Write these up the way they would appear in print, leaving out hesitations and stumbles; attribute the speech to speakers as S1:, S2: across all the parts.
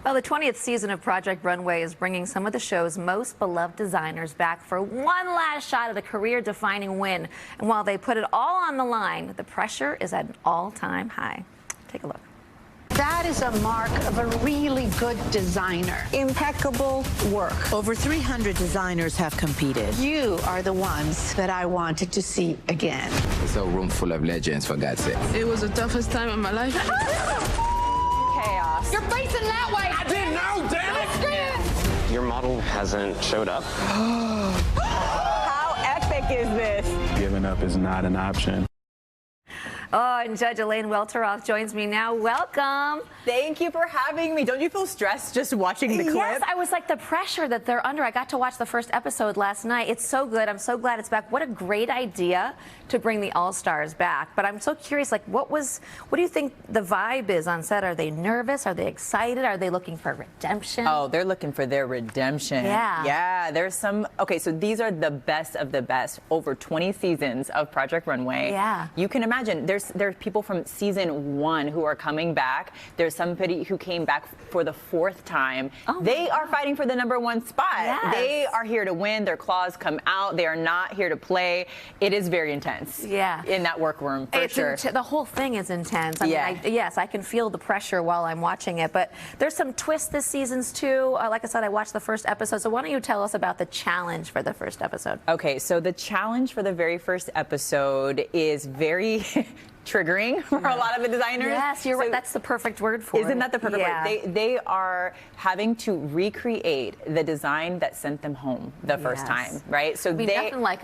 S1: Well, the 20th season of Project Runway is bringing some of the show's most beloved designers back for one last shot at a career-defining win. And while they put it all on the line, the pressure is at an all-time high. Take a look.
S2: That is a mark of a really good designer. Impeccable work.
S3: Over 300 designers have competed.
S2: You are the ones that I wanted to see again.
S4: It's a room full of legends, for God's sake.
S5: It was the toughest time of my life.
S6: Chaos.
S7: You're facing that way!
S8: I didn't know, damn it!
S9: Your model hasn't showed up.
S6: How epic is this?
S8: Giving up is not an option.
S1: Oh, and Judge Elaine Welteroth joins me now. Welcome.
S6: Thank you for having me. Don't you feel stressed just watching the clip?
S1: Yes, I was like the pressure that they're under. I got to watch the first episode last night. It's so good. I'm so glad it's back. What a great idea to bring the All-Stars back. But I'm so curious, like, what do you think the vibe is on set? Are they nervous? Are they excited? Are they looking for redemption?
S6: Oh, they're looking for their redemption.
S1: Yeah.
S6: Yeah, there's some. Okay, so these are the best of the best. Over 20 seasons of Project Runway.
S1: Yeah.
S6: You can imagine there's people from season 1 who are coming back. There's somebody who came back for the 4th time.
S1: Oh,
S6: they are fighting for the #1 spot.
S1: Yes.
S6: They are here to win. Their claws come out. They are not here to play. It is very intense.
S1: Yeah.
S6: In that workroom, for sure.
S1: The whole thing is intense. I mean, yes, I can feel the pressure while I'm watching it. But there's some twists this season too. Like I said, I watched the first episode. So why don't you tell us about the challenge for the first episode?
S6: Okay, so the challenge for the very first episode is very triggering for a lot of the designers.
S1: Yes, you're right. That's the perfect word for it.
S6: Isn't that the perfect word? They are having to recreate the design that sent them home the first time, right? So
S1: I mean, nothing like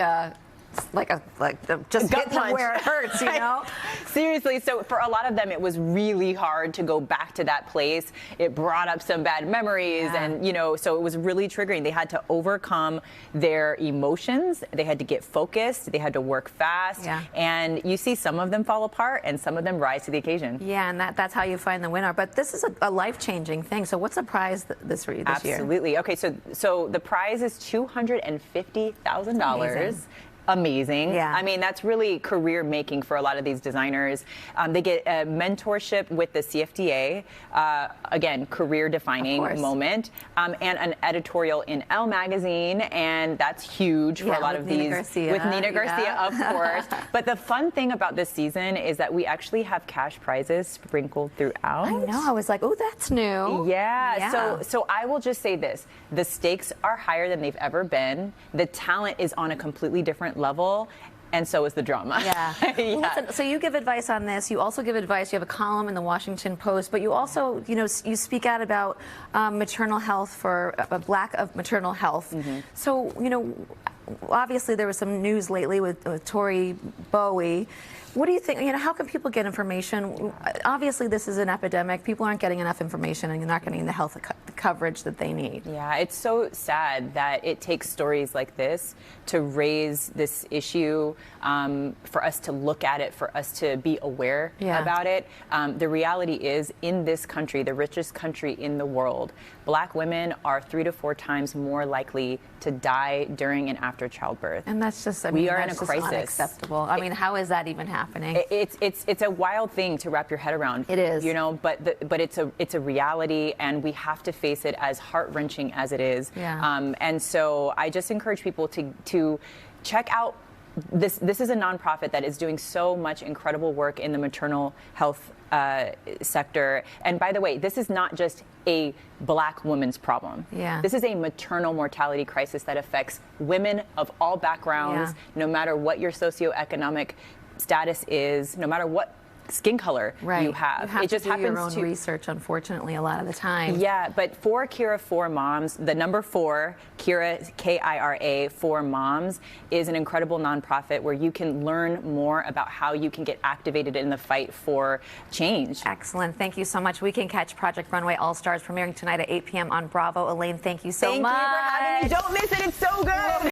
S1: just
S6: gut
S1: hit them where it hurts, you know?
S6: Seriously, so for a lot of them, it was really hard to go back to that place. It brought up some bad memories, and so it was really triggering. They had to overcome their emotions. They had to get focused. They had to work fast, and you see some of them fall apart, and some of them rise to the occasion.
S1: Yeah, and that's how you find the winner. But this is a life-changing thing. So what's the prize this year?
S6: Absolutely. Okay, so the prize is $250,000. Amazing.
S1: Yeah.
S6: I mean, that's really career making for a lot of these designers. They get a mentorship with the CFDA, again, career defining moment, and an editorial in Elle magazine, and that's huge for a lot of these. With Nina Garcia, of course. But the fun thing about this season is that we actually have cash prizes sprinkled throughout.
S1: I know. I was like, oh, that's new.
S6: Yeah. So I will just say this: the stakes are higher than they've ever been. The talent is on a completely different level, and so is the drama.
S1: Yeah. Well, listen, so you give advice on this. You also give advice. You have a column in the Washington Post, but you also, you speak out about maternal health for a lack of maternal health. So, obviously there was some news lately with Tori Bowie. What do you think? How can people get information? Obviously, this is an epidemic. People aren't getting enough information, and you're not getting the health coverage that they need. Yeah,
S6: it's so sad that it takes stories like this to raise this issue, for us to look at it, for us to be aware about it. The reality is, in this country, the richest country in the world, Black women are 3 to 4 times more likely to die during and after childbirth.
S1: And that's just,
S6: we are in a crisis.
S1: Unacceptable. I mean, how is that even happening?
S6: It's a wild thing to wrap your head around.
S1: It is.
S6: But it's a reality, and we have to face it, as heart-wrenching as it is.
S1: Yeah.
S6: And so I just encourage people to check out this. This is a nonprofit that is doing so much incredible work in the maternal health sector. And by the way, this is not just a Black woman's problem. This is a maternal mortality crisis that affects women of all backgrounds, no matter what your socioeconomic status is, no matter what skin color you have.
S1: It just happens your own research, unfortunately, a lot of the time.
S6: Yeah, but for Kira for Moms, the number 4, Kira, Kira, for Moms, is an incredible nonprofit where you can learn more about how you can get activated in the fight for change.
S1: Excellent. Thank you so much. We can catch Project Runway All-Stars premiering tonight at 8 p.m. on Bravo. Elaine, thank you so much.
S6: Thank you for having me. Don't miss it. It's so good.